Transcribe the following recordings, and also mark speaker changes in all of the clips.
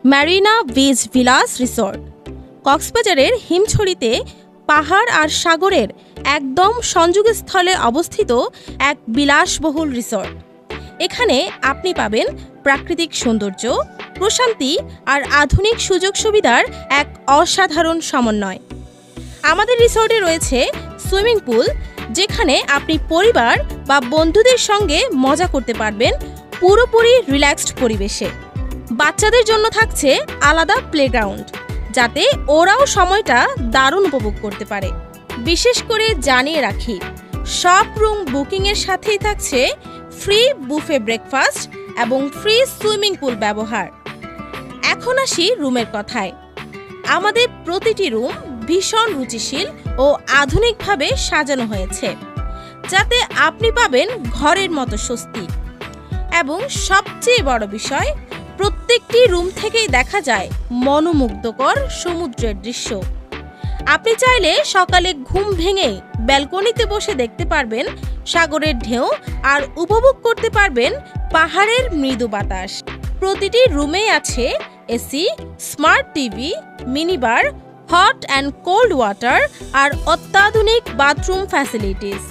Speaker 1: Marina beach villus resort কক্সবাজারের হিমছড়িতে পাহাড় আর সাগরের একদম সংযোগস্থলে অবস্থিত এক বিলাসবহুল রিসোর্ট। এখানে আপনি পাবেন প্রাকৃতিক সৌন্দর্য, প্রশান্তি আর আধুনিক সুযোগ সুবিধার এক অসাধারণ সমন্বয়। আমাদের রিসোর্টে রয়েছে সুইমিং পুল, যেখানে আপনি পরিবার বা বন্ধুদের সঙ্গে মজা করতে পারবেন পুরোপুরি রিল্যাক্সড পরিবেশে। বাচ্চাদের জন্য থাকছে আলাদা প্লেগ্রাউন্ড, যাতে ওরাও সময়টা দারুণ উপভোগ করতে পারে। বিশেষ করে জানিয়ে রাখি, সব রুম বুকিংয়ের সাথেই থাকছে ফ্রি বুফে ব্রেকফাস্ট এবং ফ্রি সুইমিং পুল ব্যবহার। এখন আসি রুমের কথায়। আমাদের প্রতিটি রুম ভীষণ রুচিশীল ও আধুনিকভাবে সাজানো হয়েছে, যাতে আপনি পাবেন ঘরের মতো স্বস্তি। এবং সবচেয়ে বড় বিষয়, প্রত্যেকটি রুম থেকেই দেখা যায় মনোমুগ্ধকর সমুদ্রের দৃশ্য। আপনি চাইলে সকালে ঘুম ভেঙে ব্যালকনিতে বসে দেখতে পারবেন সাগরের ঢেউ আর উপভোগ করতে পারবেন পাহাড়ের মৃদু বাতাস। প্রতিটি রুমেই আছে AC, smart TV, minibar, hot and cold water আর অত্যাধুনিক বাথরুম ফ্যাসিলিটিস।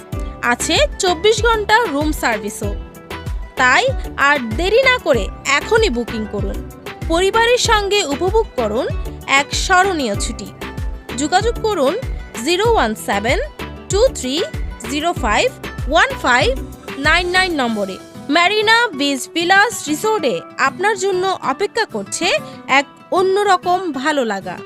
Speaker 1: আছে 24 ঘন্টা রুম সার্ভিসও। তাই আর দেরি না করে এখনই বুকিং করুন। পরিবারের সঙ্গে উপভোগ করুন এক স্মরণীয় ছুটি। যোগাযোগ করুন 01723051599 নম্বরে। ম্যারিনা বিচ ভিলাস রিসোর্টে আপনার জন্য অপেক্ষা করছে এক অন্যরকম ভালো লাগা।